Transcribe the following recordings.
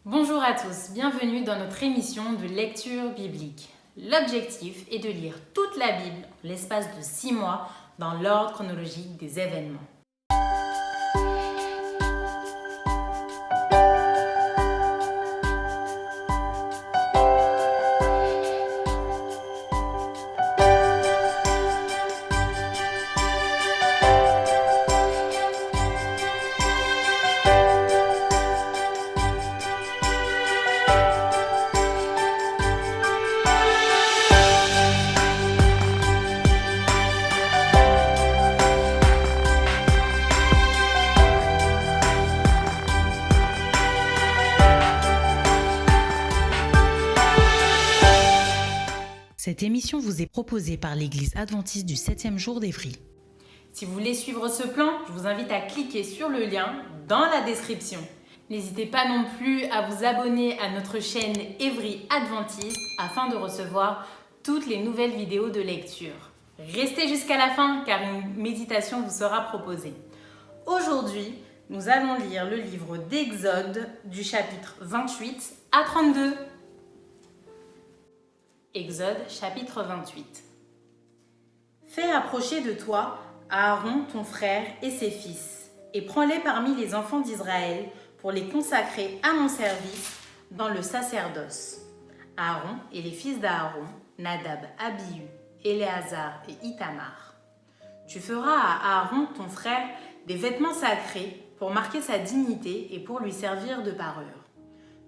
Bonjour à tous, bienvenue dans notre émission de lecture biblique. L'objectif est de lire toute la Bible en l'espace de 6 mois dans l'ordre chronologique des événements. Cette émission vous est proposée par l'Église adventiste du 7e jour d'Évry. Si vous voulez suivre ce plan, je vous invite à cliquer sur le lien dans la description. N'hésitez pas non plus à vous abonner à notre chaîne Évry Adventiste afin de recevoir toutes les nouvelles vidéos de lecture. Restez jusqu'à la fin car une méditation vous sera proposée. Aujourd'hui, nous allons lire le livre d'Exode du chapitre 28 à 32. Exode chapitre 28. Fais approcher de toi Aaron ton frère et ses fils, et prends-les parmi les enfants d'Israël pour les consacrer à mon service dans le sacerdoce. Aaron et les fils d'Aaron, Nadab, Abihu, Éléazar et Ithamar. Tu feras à Aaron ton frère des vêtements sacrés pour marquer sa dignité et pour lui servir de parure.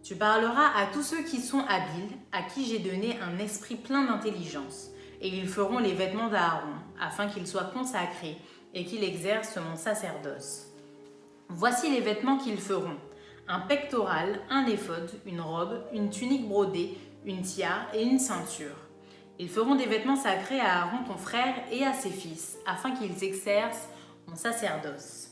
Tu parleras à tous ceux qui sont habiles, à qui j'ai donné un esprit plein d'intelligence, et ils feront les vêtements d'Aaron, afin qu'il soit consacré et qu'il exerce mon sacerdoce. Voici les vêtements qu'ils feront: un pectoral, un éphod, une robe, une tunique brodée, une tiare et une ceinture. Ils feront des vêtements sacrés à Aaron ton frère et à ses fils, afin qu'ils exercent mon sacerdoce.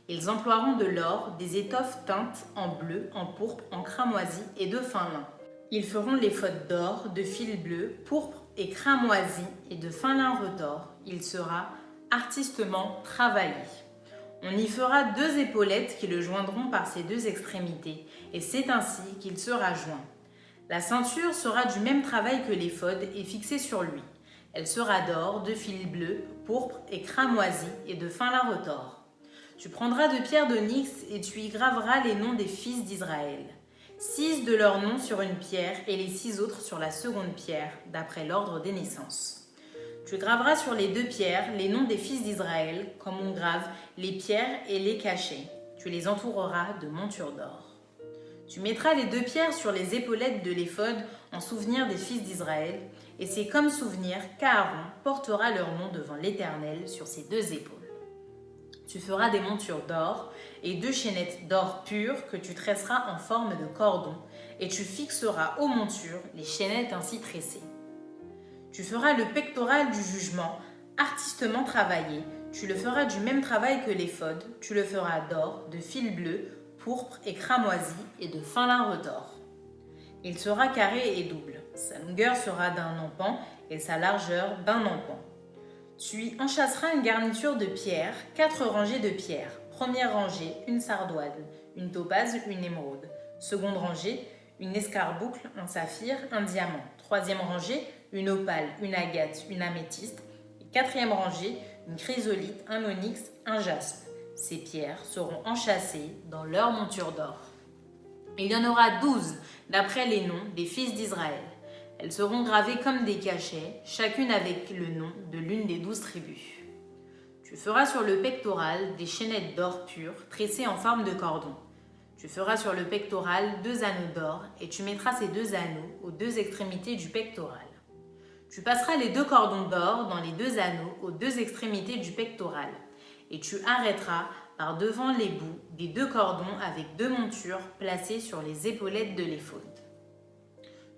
Ils emploieront de l'or, des étoffes teintes en bleu, en pourpre, en cramoisi et de fin lin. Ils feront l'éphod d'or, de fil bleu, pourpre et cramoisi et de fin lin retors. Il sera artistement travaillé. On y fera 2 épaulettes qui le joindront par ses 2 extrémités, et c'est ainsi qu'il sera joint. La ceinture sera du même travail que l'éphod et fixée sur lui. Elle sera d'or, de fil bleu, pourpre et cramoisi et de fin lin retors. Tu prendras de pierres d'onyx et tu y graveras les noms des fils d'Israël. 6 de leurs noms sur une pierre et les 6 autres sur la seconde pierre, d'après l'ordre des naissances. Tu graveras sur les 2 pierres les noms des fils d'Israël, comme on grave les pierres et les cachets. Tu les entoureras de montures d'or. Tu mettras les 2 pierres sur les épaulettes de l'éphod en souvenir des fils d'Israël, et c'est comme souvenir qu'Aaron portera leur nom devant l'Éternel sur ses 2 épaules. Tu feras des montures d'or et 2 chaînettes d'or pur que tu tresseras en forme de cordon, et tu fixeras aux montures les chaînettes ainsi tressées. Tu feras le pectoral du jugement, artistement travaillé. Tu le feras du même travail que l'éphod. Tu le feras d'or, de fil bleu, pourpre et cramoisi et de fin lin retors. Il sera carré et double. Sa longueur sera d'un empan et sa largeur d'un empan. Tu y enchâsseras une garniture de pierre, 4 rangées de pierres. Première rangée, une sardoine, une topaze, une émeraude. Seconde rangée, une escarboucle, un saphir, un diamant. Troisième rangée, une opale, une agate, une améthyste. Et 4e rangée, une chrysolite, un onyx, un jaspe. Ces pierres seront enchâssées dans leur monture d'or. Il y en aura 12 d'après les noms des fils d'Israël. Elles seront gravées comme des cachets, chacune avec le nom de l'une des 12 tribus. Tu feras sur le pectoral des chaînettes d'or pur, tressées en forme de cordon. Tu feras sur le pectoral 2 anneaux d'or, et tu mettras ces 2 anneaux aux 2 extrémités du pectoral. Tu passeras les 2 cordons d'or dans les 2 anneaux aux 2 extrémités du pectoral, et tu arrêteras par devant les bouts des 2 cordons avec 2 montures placées sur les épaulettes de l'éphod.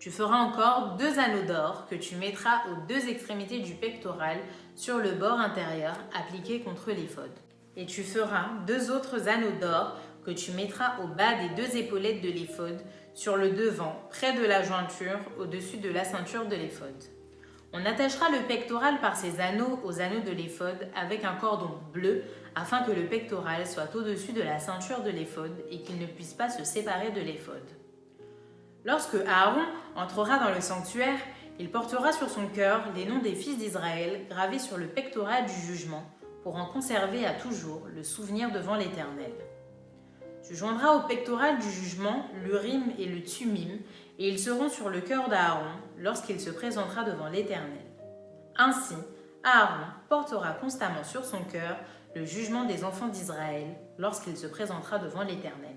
Tu feras encore 2 anneaux d'or que tu mettras aux 2 extrémités du pectoral sur le bord intérieur appliqué contre l'éphod. Et tu feras 2 autres anneaux d'or que tu mettras au bas des 2 épaulettes de l'éphod sur le devant, près de la jointure, au-dessus de la ceinture de l'éphod. On attachera le pectoral par ses anneaux aux anneaux de l'éphod avec un cordon bleu afin que le pectoral soit au-dessus de la ceinture de l'éphod et qu'il ne puisse pas se séparer de l'éphod. Lorsque Aaron entrera dans le sanctuaire, il portera sur son cœur les noms des fils d'Israël gravés sur le pectoral du jugement pour en conserver à toujours le souvenir devant l'Éternel. Tu joindras au pectoral du jugement l'Urim et le Thummim, et ils seront sur le cœur d'Aaron lorsqu'il se présentera devant l'Éternel. Ainsi, Aaron portera constamment sur son cœur le jugement des enfants d'Israël lorsqu'il se présentera devant l'Éternel.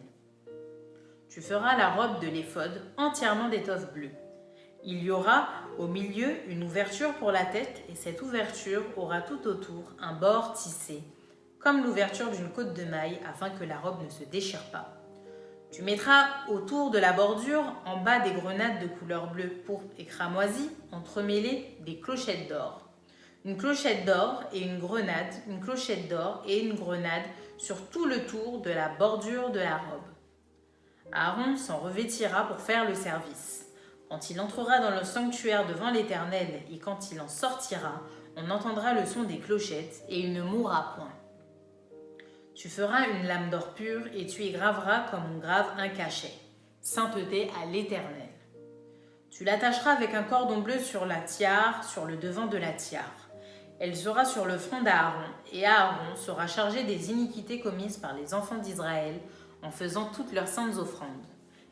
Tu feras la robe de l'éphod entièrement d'étoffe bleue. Il y aura au milieu une ouverture pour la tête, et cette ouverture aura tout autour un bord tissé, comme l'ouverture d'une côte de maille, afin que la robe ne se déchire pas. Tu mettras autour de la bordure, en bas des grenades de couleur bleue, pourpre et cramoisi, entremêlées des clochettes d'or. Une clochette d'or et une grenade, une clochette d'or et une grenade sur tout le tour de la bordure de la robe. Aaron s'en revêtira pour faire le service. Quand il entrera dans le sanctuaire devant l'Éternel et quand il en sortira, on entendra le son des clochettes et il ne mourra point. Tu feras une lame d'or pur et tu y graveras comme on grave un cachet, sainteté à l'Éternel. Tu l'attacheras avec un cordon bleu sur la tiare, sur le devant de la tiare. Elle sera sur le front d'Aaron, et Aaron sera chargé des iniquités commises par les enfants d'Israël en faisant toutes leurs saintes offrandes.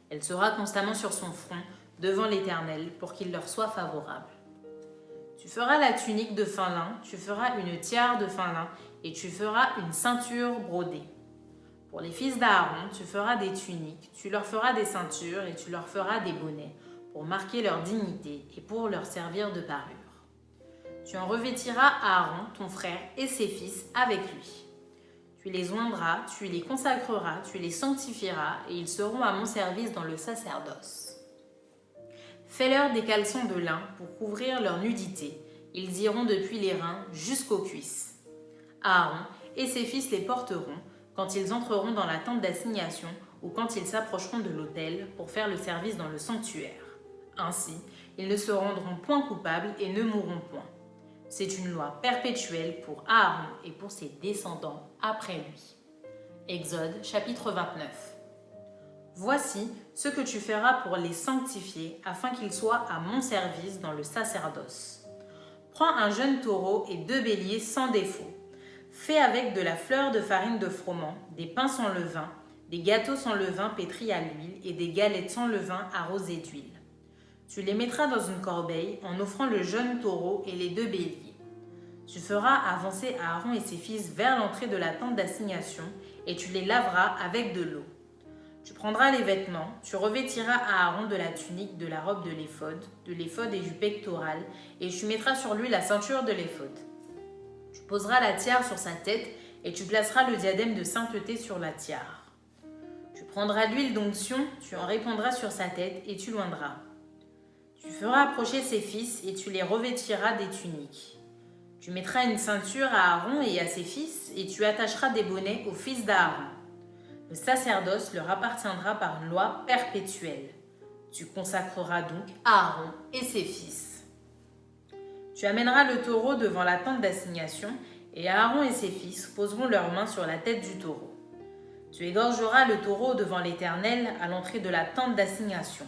Elle sera constamment sur son front, devant l'Éternel, pour qu'il leur soit favorable. Tu feras la tunique de fin lin, tu feras une tiare de fin lin, et tu feras une ceinture brodée. Pour les fils d'Aaron, tu feras des tuniques, tu leur feras des ceintures, et tu leur feras des bonnets, pour marquer leur dignité et pour leur servir de parure. Tu en revêtiras Aaron, ton frère, et ses fils avec lui. Tu les oindras, tu les consacreras, tu les sanctifieras, et ils seront à mon service dans le sacerdoce. Fais-leur des caleçons de lin pour couvrir leur nudité. Ils iront depuis les reins jusqu'aux cuisses. Aaron et ses fils les porteront quand ils entreront dans la tente d'assignation ou quand ils s'approcheront de l'autel pour faire le service dans le sanctuaire. Ainsi, ils ne se rendront point coupables et ne mourront point. C'est une loi perpétuelle pour Aaron et pour ses descendants après lui. Exode chapitre 29. Voici ce que tu feras pour les sanctifier afin qu'ils soient à mon service dans le sacerdoce. Prends un jeune taureau et 2 béliers sans défaut. Fais avec de la fleur de farine de froment, des pains sans levain, des gâteaux sans levain pétris à l'huile et des galettes sans levain arrosées d'huile. Tu les mettras dans une corbeille en offrant le jeune taureau et les 2 béliers. Tu feras avancer Aaron et ses fils vers l'entrée de la tente d'assignation et tu les laveras avec de l'eau. Tu prendras les vêtements, tu revêtiras Aaron de la tunique, de la robe de l'éphod et du pectoral, et tu mettras sur lui la ceinture de l'éphod. Tu poseras la tiare sur sa tête et tu placeras le diadème de sainteté sur la tiare. Tu prendras l'huile d'onction, tu en répandras sur sa tête et tu l'oindras. Tu feras approcher ses fils et tu les revêtiras des tuniques. Tu mettras une ceinture à Aaron et à ses fils et tu attacheras des bonnets aux fils d'Aaron. Le sacerdoce leur appartiendra par une loi perpétuelle. Tu consacreras donc Aaron et ses fils. Tu amèneras le taureau devant la tente d'assignation et Aaron et ses fils poseront leurs mains sur la tête du taureau. Tu égorgeras le taureau devant l'Éternel à l'entrée de la tente d'assignation.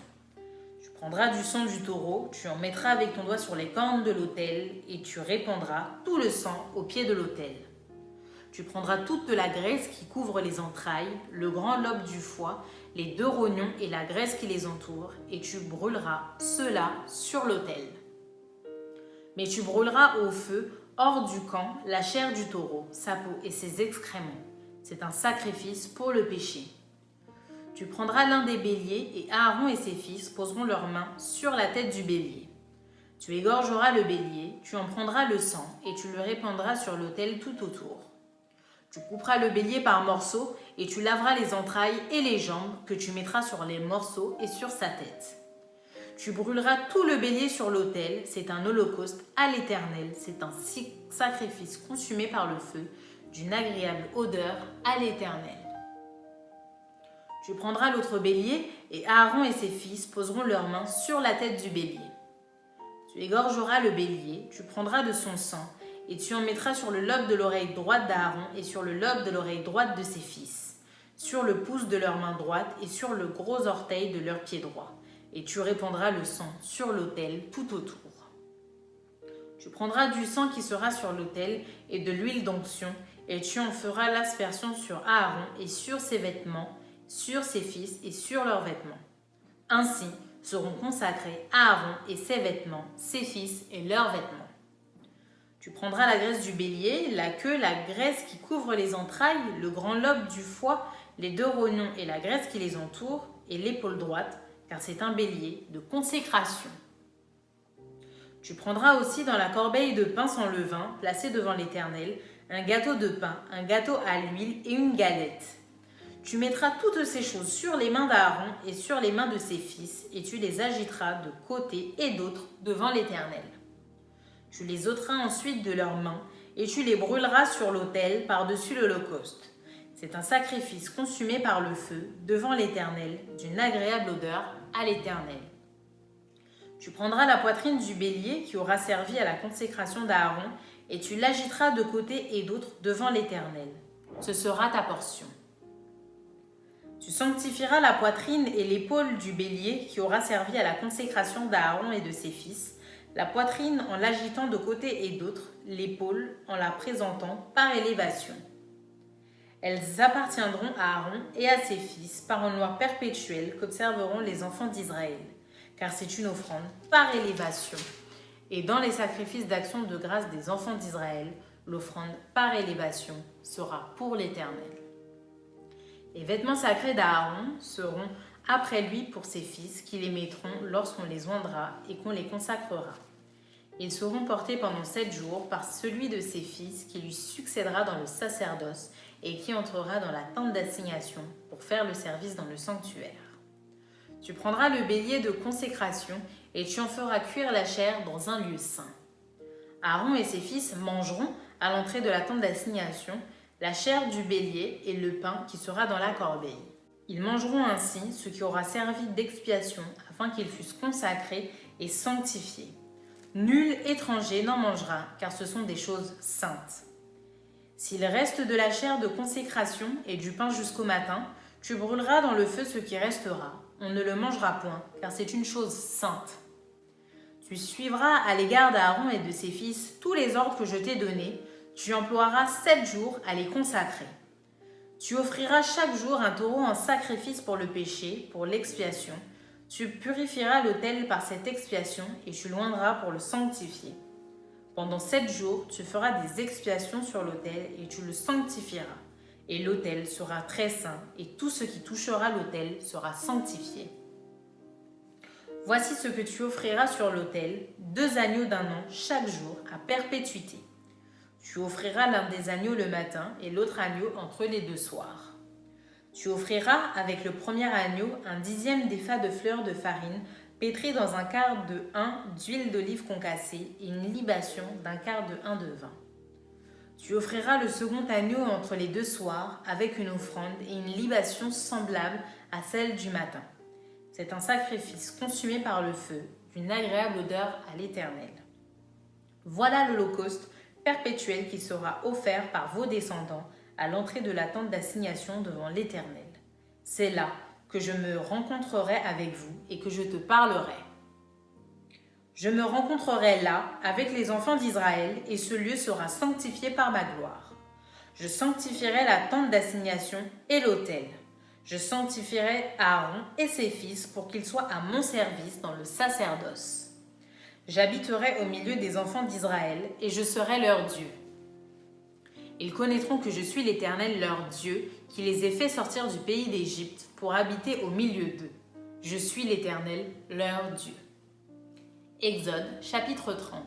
Tu prendras du sang du taureau, tu en mettras avec ton doigt sur les cornes de l'autel et tu répandras tout le sang au pied de l'autel. Tu prendras toute la graisse qui couvre les entrailles, le grand lobe du foie, les 2 rognons et la graisse qui les entoure, et tu brûleras cela sur l'autel. Mais tu brûleras au feu, hors du camp, la chair du taureau, sa peau et ses excréments. C'est un sacrifice pour le péché. Tu prendras l'un des béliers et Aaron et ses fils poseront leurs mains sur la tête du bélier. Tu égorgeras le bélier, tu en prendras le sang et tu le répandras sur l'autel tout autour. Tu couperas le bélier par morceaux et tu laveras les entrailles et les jambes que tu mettras sur les morceaux et sur sa tête. Tu brûleras tout le bélier sur l'autel, c'est un holocauste à l'Éternel, c'est un sacrifice consumé par le feu, d'une agréable odeur à l'Éternel. Tu prendras l'autre bélier et Aaron et ses fils poseront leurs mains sur la tête du bélier. Tu égorgeras le bélier, tu prendras de son sang et tu en mettras sur le lobe de l'oreille droite d'Aaron et sur le lobe de l'oreille droite de ses fils, sur le pouce de leur main droite et sur le gros orteil de leur pied droit. et tu répandras le sang sur l'autel tout autour. Tu prendras du sang qui sera sur l'autel et de l'huile d'onction, et tu en feras l'aspersion sur Aaron et sur ses vêtements, sur ses fils et sur leurs vêtements. Ainsi seront consacrés Aaron et ses vêtements, ses fils et leurs vêtements. Tu prendras la graisse du bélier, la queue, la graisse qui couvre les entrailles, le grand lobe du foie, les 2 rognons et la graisse qui les entoure, et l'épaule droite, car c'est un bélier de consécration. Tu prendras aussi dans la corbeille de pain sans levain, placée devant l'Éternel, un gâteau de pain, un gâteau à l'huile et une galette. Tu mettras toutes ces choses sur les mains d'Aaron et sur les mains de ses fils, et tu les agiteras de côté et d'autre devant l'Éternel. Tu les ôteras ensuite de leurs mains, et tu les brûleras sur l'autel par-dessus l'holocauste. C'est un sacrifice consumé par le feu devant l'Éternel, d'une agréable odeur à l'Éternel. Tu prendras la poitrine du bélier qui aura servi à la consécration d'Aaron, et tu l'agiteras de côté et d'autre devant l'Éternel. Ce sera ta portion. Tu sanctifieras la poitrine et l'épaule du bélier qui aura servi à la consécration d'Aaron et de ses fils, la poitrine en l'agitant de côté et d'autre, l'épaule en la présentant par élévation. Elles appartiendront à Aaron et à ses fils par une loi perpétuelle qu'observeront les enfants d'Israël, car c'est une offrande par élévation. Et dans les sacrifices d'action de grâce des enfants d'Israël, l'offrande par élévation sera pour l'Éternel. Les vêtements sacrés d'Aaron seront après lui pour ses fils, qui les mettront lorsqu'on les oindra et qu'on les consacrera. Ils seront portés pendant 7 jours par celui de ses fils qui lui succédera dans le sacerdoce et qui entrera dans la tente d'assignation pour faire le service dans le sanctuaire. Tu prendras le bélier de consécration et tu en feras cuire la chair dans un lieu saint. Aaron et ses fils mangeront à l'entrée de la tente d'assignation la chair du bélier et le pain qui sera dans la corbeille. Ils mangeront ainsi ce qui aura servi d'expiation afin qu'ils fussent consacrés et sanctifiés. Nul étranger n'en mangera, car ce sont des choses saintes. S'il reste de la chair de consécration et du pain jusqu'au matin, tu brûleras dans le feu ce qui restera. On ne le mangera point, car c'est une chose sainte. Tu suivras à l'égard d'Aaron et de ses fils tous les ordres que je t'ai donnés. Tu emploieras 7 jours à les consacrer. Tu offriras chaque jour un taureau en sacrifice pour le péché, pour l'expiation. Tu purifieras l'autel par cette expiation et tu l'oindras pour le sanctifier. Pendant 7 jours, tu feras des expiations sur l'autel et tu le sanctifieras. Et l'autel sera très saint et tout ce qui touchera l'autel sera sanctifié. Voici ce que tu offriras sur l'autel, 2 agneaux d'1 an chaque jour à perpétuité. Tu offriras l'un des agneaux le matin et l'autre agneau entre les 2 soirs. Tu offriras avec le premier agneau un 10e d'épha de fleur de farine pétrie dans un quart de 1 d'huile d'olive concassée et une libation d'un quart de 1 de vin. Tu offriras le second agneau entre les 2 soirs avec une offrande et une libation semblable à celle du matin. C'est un sacrifice consumé par le feu, d'une agréable odeur à l'Éternel. Voilà l'holocauste perpétuel qui sera offert par vos descendants à l'entrée de la tente d'assignation devant l'Éternel. C'est là que je me rencontrerai avec vous et que je te parlerai. Je me rencontrerai là avec les enfants d'Israël et ce lieu sera sanctifié par ma gloire. Je sanctifierai la tente d'assignation et l'autel. Je sanctifierai Aaron et ses fils pour qu'ils soient à mon service dans le sacerdoce. J'habiterai au milieu des enfants d'Israël et je serai leur Dieu. Ils connaîtront que je suis l'Éternel leur Dieu, qui les ai fait sortir du pays d'Égypte pour habiter au milieu d'eux. Je suis l'Éternel leur Dieu. Exode, chapitre 30.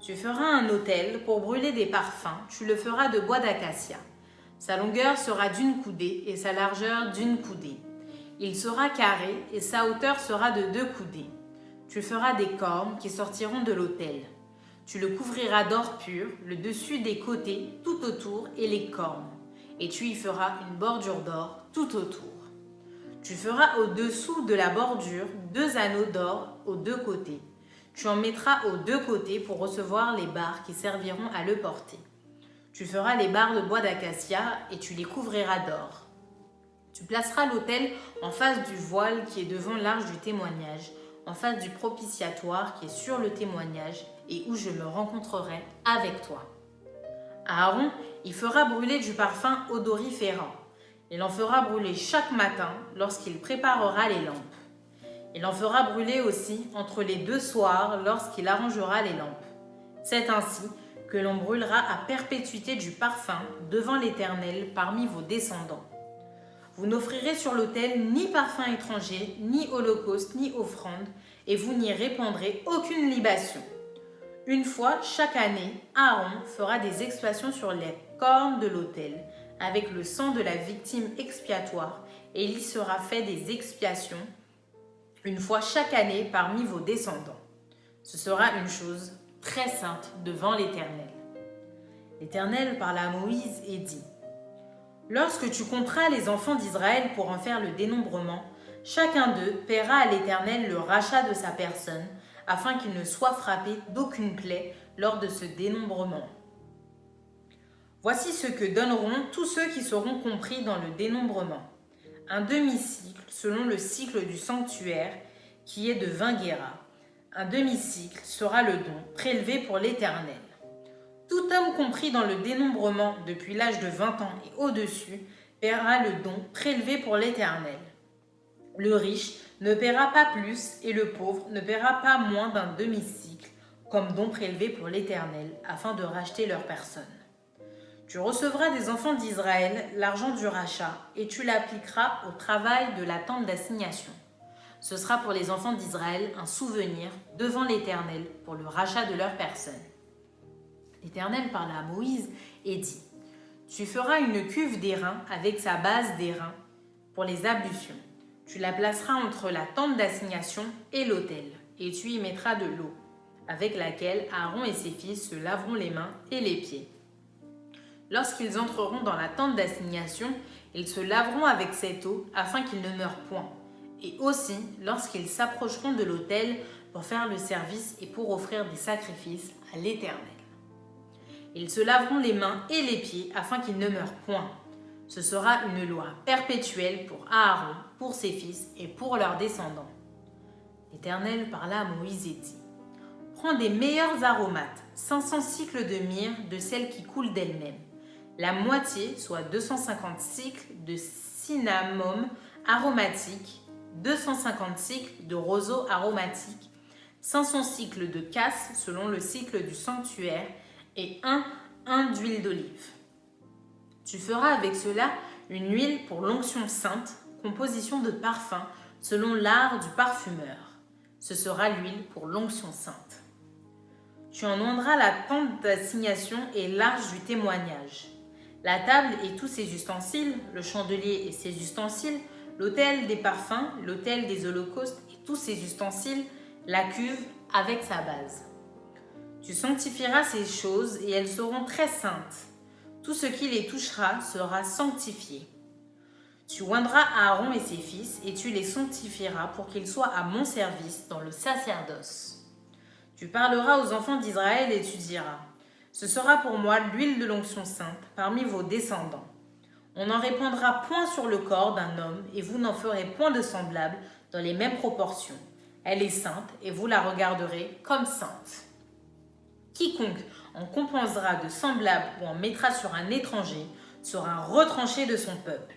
Tu feras un autel pour brûler des parfums, tu le feras de bois d'acacia. Sa longueur sera d'1 coudée et sa largeur d'1 coudée. Il sera carré et sa hauteur sera de 2 coudées. Tu feras des cornes qui sortiront de l'autel. Tu le couvriras d'or pur, le dessus des côtés, tout autour, et les cornes. Et tu y feras une bordure d'or tout autour. Tu feras au-dessous de la bordure 2 anneaux d'or aux 2 côtés. Tu en mettras aux 2 côtés pour recevoir les barres qui serviront à le porter. Tu feras les barres de bois d'acacia et tu les couvriras d'or. Tu placeras l'autel en face du voile qui est devant l'arche du témoignage, en face du propitiatoire qui est sur le témoignage et où je me rencontrerai avec toi. Aaron y fera brûler du parfum odoriférant. Il en fera brûler chaque matin lorsqu'il préparera les lampes. Il en fera brûler aussi entre les 2 soirs lorsqu'il arrangera les lampes. C'est ainsi que l'on brûlera à perpétuité du parfum devant l'Éternel parmi vos descendants. Vous n'offrirez sur l'autel ni parfum étranger, ni holocauste, ni offrande, et vous n'y répandrez aucune libation. Une fois chaque année, Aaron fera des expiations sur les cornes de l'autel, avec le sang de la victime expiatoire, et il y sera fait des expiations une fois chaque année parmi vos descendants. Ce sera une chose très sainte devant l'Éternel. L'Éternel parla à Moïse et dit : Lorsque tu compteras les enfants d'Israël pour en faire le dénombrement, chacun d'eux paiera à l'Éternel le rachat de sa personne, afin qu'il ne soit frappé d'aucune plaie lors de ce dénombrement. Voici ce que donneront tous ceux qui seront compris dans le dénombrement. Un demi-cycle selon le cycle du sanctuaire, qui est de 20 guéras. Un demi-cycle sera le don prélevé pour l'Éternel. Tout homme compris dans le dénombrement depuis l'âge de 20 ans et au-dessus paiera le don prélevé pour l'Éternel. Le riche ne paiera pas plus et le pauvre ne paiera pas moins d'un demi-cycle comme don prélevé pour l'Éternel afin de racheter leur personne. Tu recevras des enfants d'Israël l'argent du rachat et tu l'appliqueras au travail de la tente d'assignation. Ce sera pour les enfants d'Israël un souvenir devant l'Éternel pour le rachat de leur personne. L'Éternel parla à Moïse et dit : Tu feras une cuve d'airain avec sa base d'airain pour les ablutions. Tu la placeras entre la tente d'assignation et l'autel, et tu y mettras de l'eau, avec laquelle Aaron et ses fils se laveront les mains et les pieds. Lorsqu'ils entreront dans la tente d'assignation, ils se laveront avec cette eau afin qu'ils ne meurent point. Et aussi, lorsqu'ils s'approcheront de l'autel pour faire le service et pour offrir des sacrifices à l'Éternel. Ils se laveront les mains et les pieds afin qu'ils ne meurent point. Ce sera une loi perpétuelle pour Aaron, pour ses fils et pour leurs descendants. L'Éternel parla à Moïse et dit : Prends des meilleurs aromates, 500 cycles de myrrhe de celles qui coulent d'elles-mêmes. La moitié, soit 250 cycles de cinnamome aromatique, 250 cycles de roseau aromatique, 500 cycles de casse selon le cycle du sanctuaire et un d'huile d'olive. Tu feras avec cela une huile pour l'onction sainte, composition de parfum selon l'art du parfumeur. Ce sera l'huile pour l'onction sainte. Tu en oindras la tente d'assignation et l'arche du témoignage, la table et tous ses ustensiles, le chandelier et ses ustensiles, l'autel des parfums, l'autel des holocaustes et tous ses ustensiles, la cuve avec sa base. Tu sanctifieras ces choses et elles seront très saintes. Tout ce qui les touchera sera sanctifié. Tu oindras Aaron et ses fils et tu les sanctifieras pour qu'ils soient à mon service dans le sacerdoce. Tu parleras aux enfants d'Israël et tu diras : Ce sera pour moi l'huile de l'onction sainte parmi vos descendants. On n'en répandra point sur le corps d'un homme et vous n'en ferez point de semblable dans les mêmes proportions. Elle est sainte et vous la regarderez comme sainte. Quiconque en compensera de semblable ou en mettra sur un étranger sera retranché de son peuple.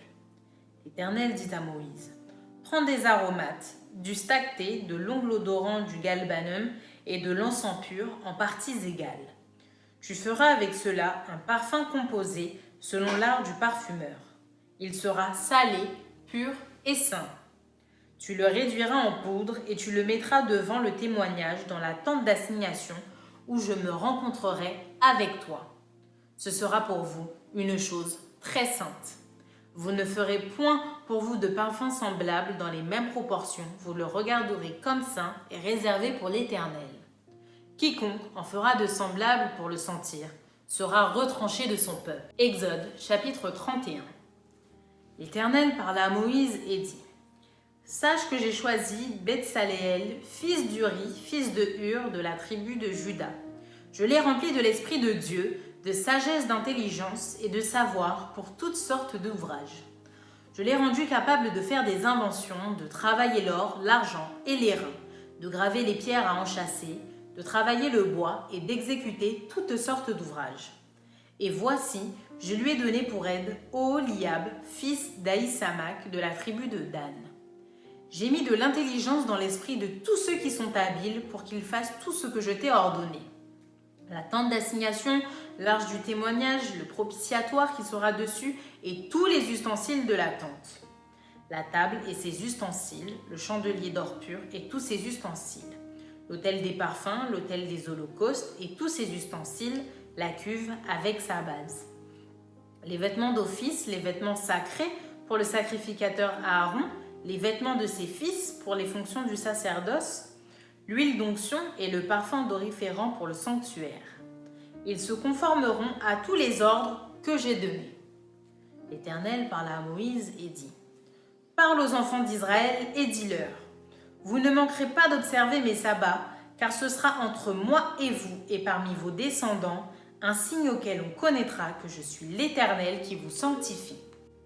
L'Éternel dit à Moïse : Prends des aromates, du stacté, de l'ongle odorant du galbanum et de l'encens pur en parties égales. Tu feras avec cela un parfum composé selon l'art du parfumeur. Il sera salé, pur et saint. Tu le réduiras en poudre et tu le mettras devant le témoignage dans la tente d'assignation où je me rencontrerai avec toi. Ce sera pour vous une chose très sainte. Vous ne ferez point pour vous de parfum semblable dans les mêmes proportions. Vous le regarderez comme saint et réservé pour l'Éternel. Quiconque en fera de semblable pour le sentir sera retranché de son peuple. Exode, chapitre 31. L'Éternel parla à Moïse et dit : Sache que j'ai choisi Betsaleël, fils d'Uri, fils de Hur, de la tribu de Juda. Je l'ai rempli de l'Esprit de Dieu, de sagesse, d'intelligence et de savoir pour toutes sortes d'ouvrages. Je l'ai rendu capable de faire des inventions, de travailler l'or, l'argent et les reins, de graver les pierres à enchâsser, de travailler le bois et d'exécuter toutes sortes d'ouvrages. Et voici, je lui ai donné pour aide Oholiab, fils d'Ahisamach de la tribu de Dan. J'ai mis de l'intelligence dans l'esprit de tous ceux qui sont habiles pour qu'ils fassent tout ce que je t'ai ordonné. La tente d'assignation, l'arche du témoignage, le propitiatoire qui sera dessus et tous les ustensiles de la tente. La table et ses ustensiles, le chandelier d'or pur et tous ses ustensiles. L'autel des parfums, l'autel des holocaustes et tous ses ustensiles, la cuve avec sa base. Les vêtements d'office, les vêtements sacrés pour le sacrificateur Aaron, les vêtements de ses fils pour les fonctions du sacerdoce, l'huile d'onction et le parfum doriférant pour le sanctuaire. Ils se conformeront à tous les ordres que j'ai donnés. L'Éternel parla à Moïse et dit : Parle aux enfants d'Israël et dis-leur : Vous ne manquerez pas d'observer mes sabbats, car ce sera entre moi et vous et parmi vos descendants un signe auquel on connaîtra que je suis l'Éternel qui vous sanctifie.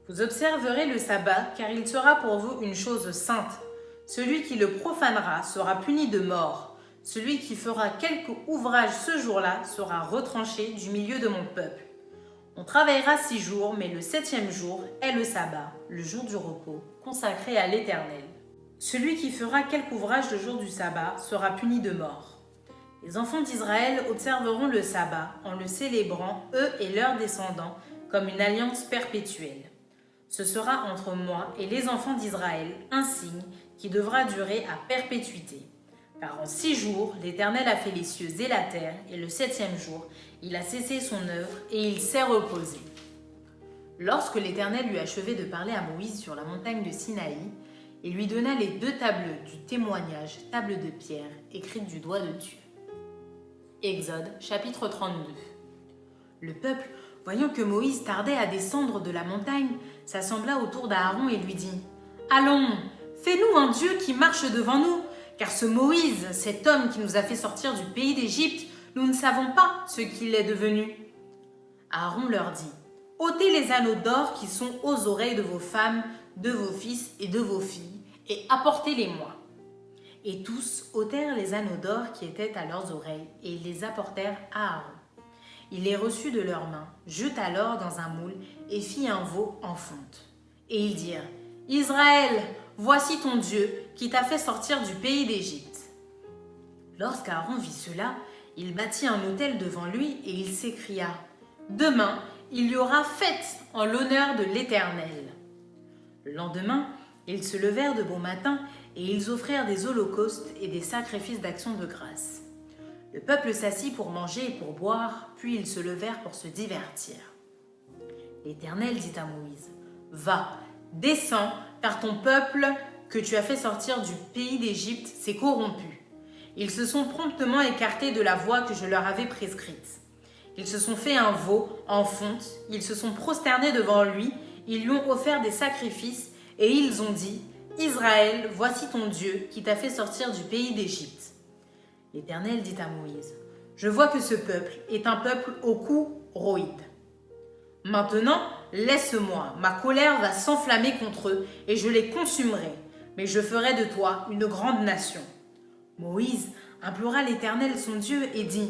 Vous observerez le sabbat, car il sera pour vous une chose sainte. Celui qui le profanera sera puni de mort. Celui qui fera quelque ouvrage ce jour-là sera retranché du milieu de mon peuple. On travaillera 6 jours, mais le 7e jour est le sabbat, le jour du repos, consacré à l'Éternel. Celui qui fera quelque ouvrage le jour du sabbat sera puni de mort. Les enfants d'Israël observeront le sabbat en le célébrant, eux et leurs descendants, comme une alliance perpétuelle. Ce sera entre moi et les enfants d'Israël un signe qui devra durer à perpétuité. Car en 6 jours, l'Éternel a fait les cieux et la terre, et le 7e jour, il a cessé son œuvre et il s'est reposé. Lorsque l'Éternel eut achevé de parler à Moïse sur la montagne de Sinaï, il lui donna les 2 tables du témoignage, tables de pierre, écrites du doigt de Dieu. Exode, chapitre 32. Le peuple, voyant que Moïse tardait à descendre de la montagne, s'assembla autour d'Aaron et lui dit : Allons, fais-nous un Dieu qui marche devant nous, car ce Moïse, cet homme qui nous a fait sortir du pays d'Égypte, nous ne savons pas ce qu'il est devenu. Aaron leur dit : ôtez les anneaux d'or qui sont aux oreilles de vos femmes, de vos fils et de vos filles, et apportez-les-moi. Et tous ôtèrent les anneaux d'or qui étaient à leurs oreilles, et ils les apportèrent à Aaron. Il les reçut de leurs mains, jeta l'or dans un moule et fit un veau en fonte. Et ils dirent : Israël, voici ton Dieu qui t'a fait sortir du pays d'Égypte. Lorsqu'Aaron vit cela, il bâtit un autel devant lui et il s'écria : Demain, il y aura fête en l'honneur de l'Éternel. Le lendemain, ils se levèrent de bon matin et ils offrirent des holocaustes et des sacrifices d'action de grâce. Le peuple s'assit pour manger et pour boire, puis ils se levèrent pour se divertir. L'Éternel dit à Moïse : Va, descends, car ton peuple que tu as fait sortir du pays d'Égypte s'est corrompu. Ils se sont promptement écartés de la voie que je leur avais prescrite. Ils se sont fait un veau en fonte, ils se sont prosternés devant lui, ils lui ont offert des sacrifices et ils ont dit : Israël, voici ton Dieu qui t'a fait sortir du pays d'Égypte. L'Éternel dit à Moïse : Je vois que ce peuple est un peuple au cou roïde. Maintenant, laisse-moi, ma colère va s'enflammer contre eux et je les consumerai, mais je ferai de toi une grande nation. Moïse implora l'Éternel son Dieu et dit :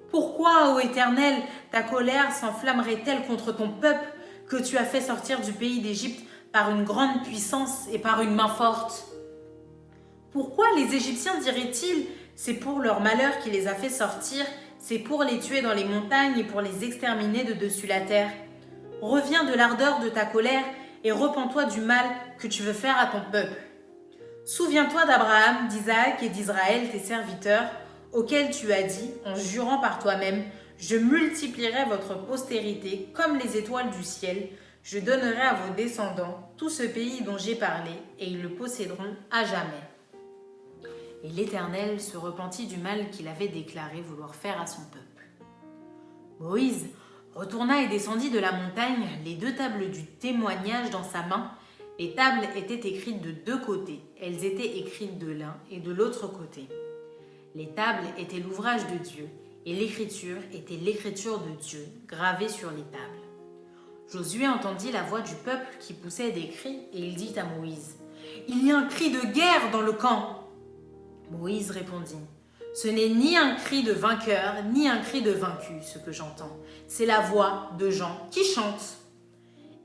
Pourquoi, ô Éternel, ta colère s'enflammerait-elle contre ton peuple que tu as fait sortir du pays d'Égypte par une grande puissance et par une main forte ? Pourquoi les Égyptiens diraient-ils : C'est pour leur malheur qui les a fait sortir, c'est pour les tuer dans les montagnes et pour les exterminer de dessus la terre. Reviens de l'ardeur de ta colère et repens-toi du mal que tu veux faire à ton peuple. Souviens-toi d'Abraham, d'Isaac et d'Israël, tes serviteurs, auxquels tu as dit, en jurant par toi-même : Je multiplierai votre postérité comme les étoiles du ciel, je donnerai à vos descendants tout ce pays dont j'ai parlé, et ils le posséderont à jamais. Et l'Éternel se repentit du mal qu'il avait déclaré vouloir faire à son peuple. Moïse retourna et descendit de la montagne, les 2 tables du témoignage dans sa main. Les tables étaient écrites de 2 côtés, elles étaient écrites de l'un et de l'autre côté. Les tables étaient l'ouvrage de Dieu, et l'écriture était l'écriture de Dieu, gravée sur les tables. Josué entendit la voix du peuple qui poussait des cris et il dit à Moïse, « Il y a un cri de guerre dans le camp !» Moïse répondit, « Ce n'est ni un cri de vainqueur, ni un cri de vaincu, ce que j'entends. C'est la voix de gens qui chantent. »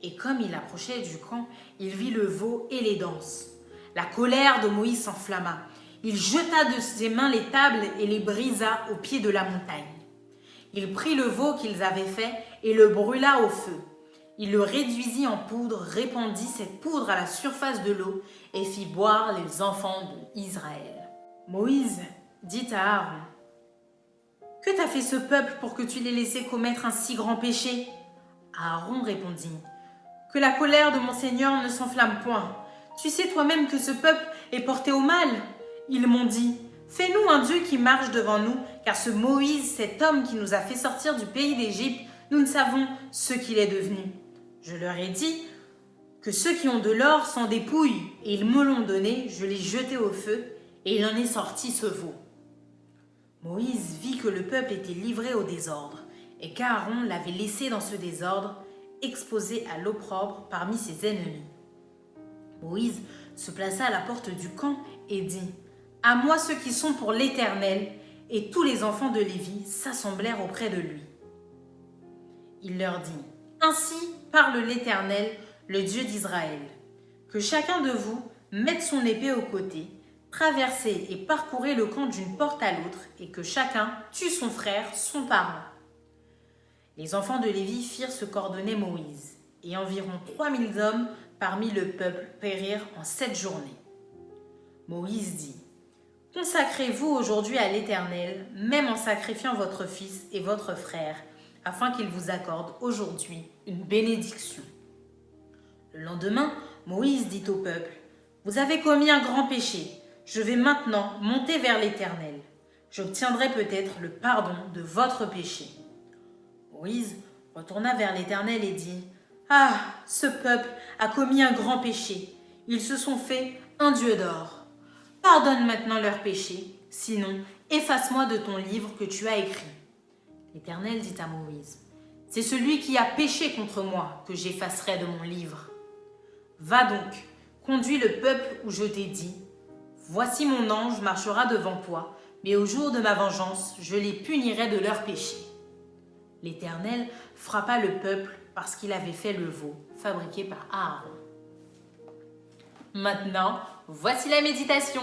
Et comme il approchait du camp, il vit le veau et les danses. La colère de Moïse s'enflamma. Il jeta de ses mains les tables et les brisa au pied de la montagne. Il prit le veau qu'ils avaient fait et le brûla au feu. Il le réduisit en poudre, répandit cette poudre à la surface de l'eau et fit boire les enfants d'Israël. Moïse dit à Aaron, « Que t'a fait ce peuple pour que tu l'aies laissé commettre un si grand péché ?» Aaron répondit, « Que la colère de mon Seigneur ne s'enflamme point. Tu sais toi-même que ce peuple est porté au mal. Ils m'ont dit, « Fais-nous un Dieu qui marche devant nous, car ce Moïse, cet homme qui nous a fait sortir du pays d'Égypte, nous ne savons ce qu'il est devenu. » Je leur ai dit que ceux qui ont de l'or s'en dépouillent, et ils me l'ont donné, je l'ai jeté au feu, et il en est sorti ce veau. Moïse vit que le peuple était livré au désordre, et qu'Aaron l'avait laissé dans ce désordre, exposé à l'opprobre parmi ses ennemis. Moïse se plaça à la porte du camp et dit, « À moi ceux qui sont pour l'Éternel », et tous les enfants de Lévi s'assemblèrent auprès de lui. Il leur dit, « Ainsi parle l'Éternel, le Dieu d'Israël, que chacun de vous mette son épée au côté, traversez et parcourez le camp d'une porte à l'autre, et que chacun tue son frère, son parent. » Les enfants de Lévi firent ce qu'ordonnait Moïse, et environ 3000 hommes parmi le peuple périrent en 7 journées. Moïse dit, « Consacrez-vous aujourd'hui à l'Éternel, même en sacrifiant votre fils et votre frère, afin qu'il vous accorde aujourd'hui une bénédiction. » Le lendemain, Moïse dit au peuple, « Vous avez commis un grand péché. Je vais maintenant monter vers l'Éternel. J'obtiendrai peut-être le pardon de votre péché. » Moïse retourna vers l'Éternel et dit, « Ah, ce peuple a commis un grand péché. Ils se sont fait un Dieu d'or. Pardonne maintenant leur péché, sinon efface-moi de ton livre que tu as écrit. » L'Éternel dit à Moïse, « C'est celui qui a péché contre moi que j'effacerai de mon livre. Va donc, conduis le peuple où je t'ai dit, « Voici mon ange marchera devant toi, mais au jour de ma vengeance, je les punirai de leur péché. » L'Éternel frappa le peuple parce qu'il avait fait le veau fabriqué par Aaron. Maintenant, voici la méditation.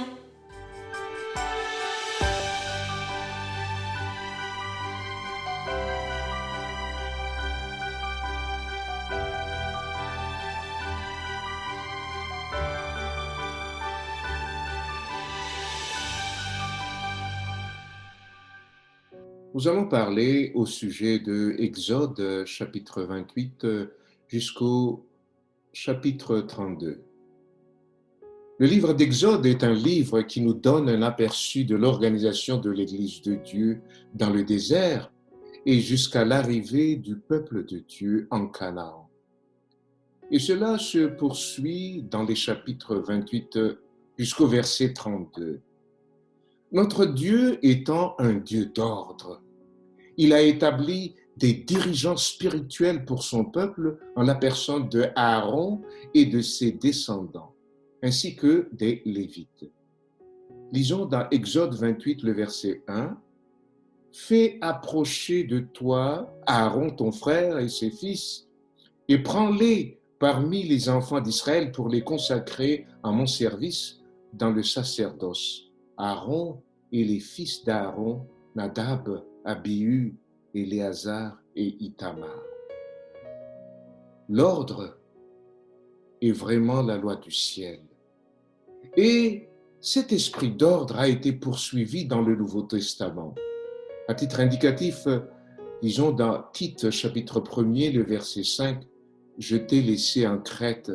Nous allons parler au sujet de Exode chapitre 28 jusqu'au chapitre 32. Le livre d'Exode est un livre qui nous donne un aperçu de l'organisation de l'Église de Dieu dans le désert et jusqu'à l'arrivée du peuple de Dieu en Canaan. Et cela se poursuit dans les chapitres 28 jusqu'au verset 32. Notre Dieu étant un Dieu d'ordre, il a établi des dirigeants spirituels pour son peuple en la personne de Aaron et de ses descendants, ainsi que des Lévites. Lisons dans Exode 28, le verset 1. « Fais approcher de toi Aaron ton frère et ses fils, et prends-les parmi les enfants d'Israël pour les consacrer à mon service dans le sacerdoce. Aaron et les fils d'Aaron, Nadab, Abihu, Éléazar et Itamar. » L'ordre est vraiment la loi du ciel. Et cet esprit d'ordre a été poursuivi dans le Nouveau Testament. À titre indicatif, disons dans Tite chapitre 1er, le verset 5, « Je t'ai laissé en Crète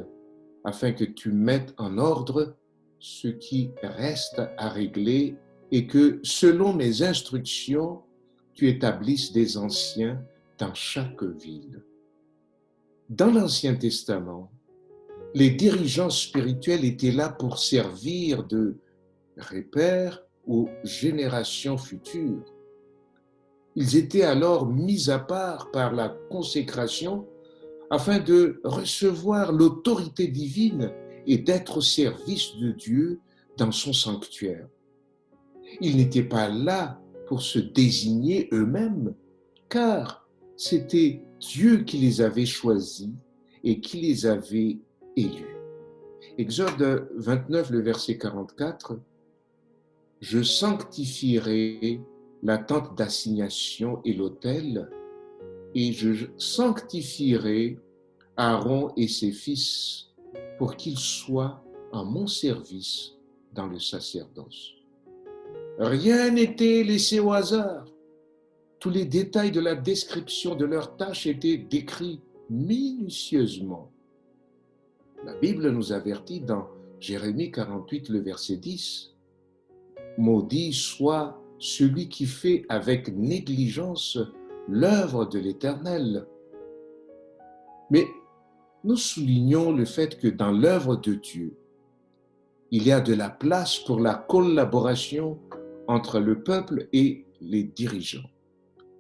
afin que tu mettes en ordre ce qui reste à régler et que, selon mes instructions, tu établisses des anciens dans chaque ville. » Dans l'Ancien Testament, les dirigeants spirituels étaient là pour servir de repère aux générations futures. Ils étaient alors mis à part par la consécration afin de recevoir l'autorité divine et d'être au service de Dieu dans son sanctuaire. Ils n'étaient pas là pour se désigner eux-mêmes, car c'était Dieu qui les avait choisis et qui les avait élus. Exode 29, le verset 44, « Je sanctifierai la tente d'assignation et l'autel, et je sanctifierai Aaron et ses fils pour qu'ils soient à mon service dans le sacerdoce. » Rien n'était laissé au hasard. Tous les détails de la description de leurs tâches étaient décrits minutieusement. La Bible nous avertit dans Jérémie 48, le verset 10, « Maudit soit celui qui fait avec négligence l'œuvre de l'Éternel. » Mais nous soulignons le fait que dans l'œuvre de Dieu, il y a de la place pour la collaboration entre le peuple et les dirigeants.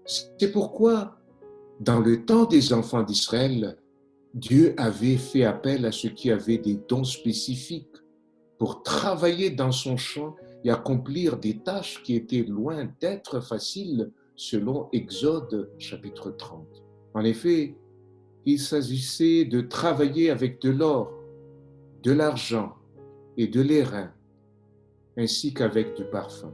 C'est pourquoi, dans le temps des enfants d'Israël, Dieu avait fait appel à ceux qui avaient des dons spécifiques pour travailler dans son champ et accomplir des tâches qui étaient loin d'être faciles selon Exode chapitre 30. En effet, il s'agissait de travailler avec de l'or, de l'argent et de l'airain, ainsi qu'avec du parfum.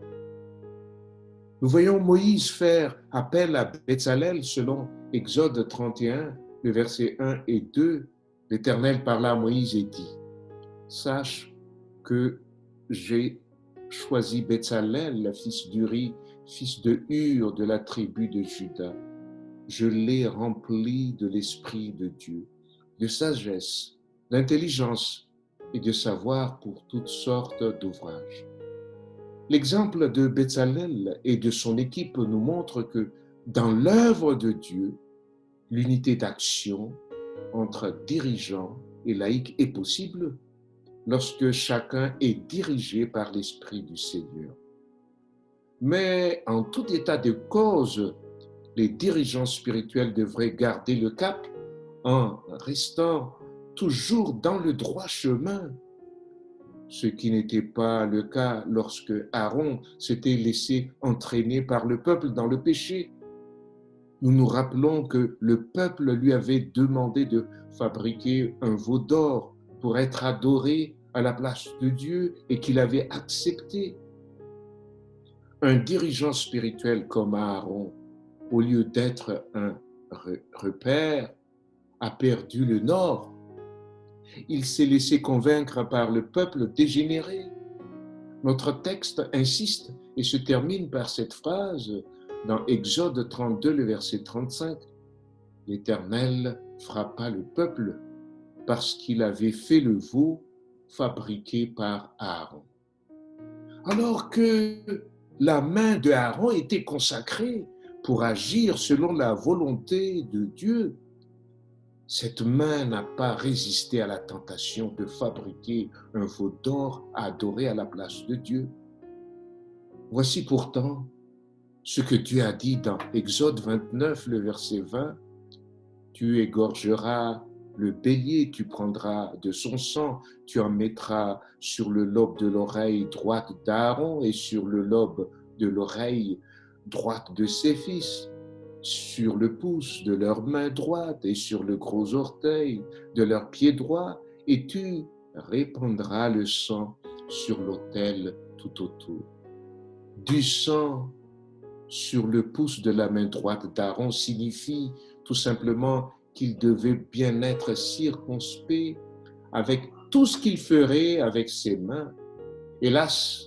Nous voyons Moïse faire appel à Betsalel selon Exode 31, le verset 1 et 2. L'Éternel parla à Moïse et dit, « Sache que j'ai choisi Betsalel, fils d'Uri, fils de Hur de la tribu de Juda. Je l'ai rempli de l'Esprit de Dieu, de sagesse, d'intelligence et de savoir pour toutes sortes d'ouvrages. » L'exemple de Betsalel et de son équipe nous montre que dans l'œuvre de Dieu, l'unité d'action entre dirigeants et laïcs est possible lorsque chacun est dirigé par l'Esprit du Seigneur. Mais en tout état de cause, les dirigeants spirituels devraient garder le cap en restant toujours dans le droit chemin, ce qui n'était pas le cas lorsque Aaron s'était laissé entraîner par le peuple dans le péché. Nous nous rappelons que le peuple lui avait demandé de fabriquer un veau d'or pour être adoré à la place de Dieu et qu'il avait accepté. Un dirigeant spirituel comme Aaron, au lieu d'être un repère, a perdu le nord. Il s'est laissé convaincre par le peuple dégénéré. Notre texte insiste et se termine par cette phrase dans Exode 32, le verset 35. « L'Éternel frappa le peuple parce qu'il avait fait le veau fabriqué par Aaron. » Alors que la main de Aaron était consacrée pour agir selon la volonté de Dieu, cette main n'a pas résisté à la tentation de fabriquer un veau d'or à adorer à la place de Dieu. Voici pourtant ce que Dieu a dit dans Exode 29, le verset 20. « Tu égorgeras le bélier, tu prendras de son sang, tu en mettras sur le lobe de l'oreille droite d'Aaron et sur le lobe de l'oreille droite de ses fils, sur le pouce de leur main droite et sur le gros orteil de leur pied droit, et tu répandras le sang sur l'autel tout autour. » Du sang sur le pouce de la main droite d'Aaron signifie tout simplement qu'il devait bien être circonspect avec tout ce qu'il ferait avec ses mains. Hélas,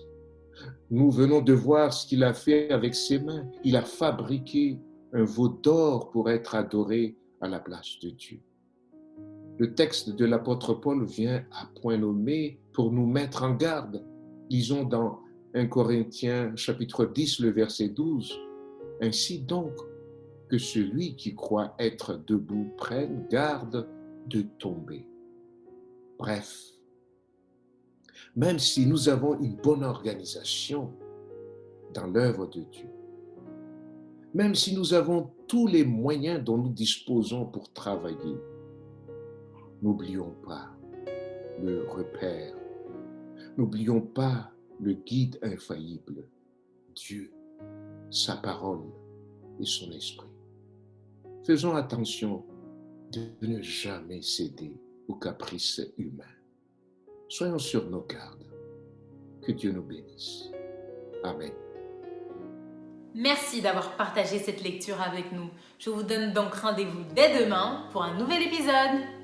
nous venons de voir ce qu'il a fait avec ses mains. Il a fabriqué un veau d'or pour être adoré à la place de Dieu. Le texte de l'apôtre Paul vient à point nommé pour nous mettre en garde. Lisons dans 1 Corinthiens chapitre 10, le verset 12. « Ainsi donc, que celui qui croit être debout prenne garde de tomber. » Bref, même si nous avons une bonne organisation dans l'œuvre de Dieu, même si nous avons tous les moyens dont nous disposons pour travailler, N'oublions pas le repère. N'oublions pas le guide infaillible, Dieu, sa parole et son esprit. Faisons attention de ne jamais céder aux caprices humains. Soyons sur nos gardes. Que Dieu nous bénisse. Amen. Merci d'avoir partagé cette lecture avec nous. Je vous donne donc rendez-vous dès demain pour un nouvel épisode.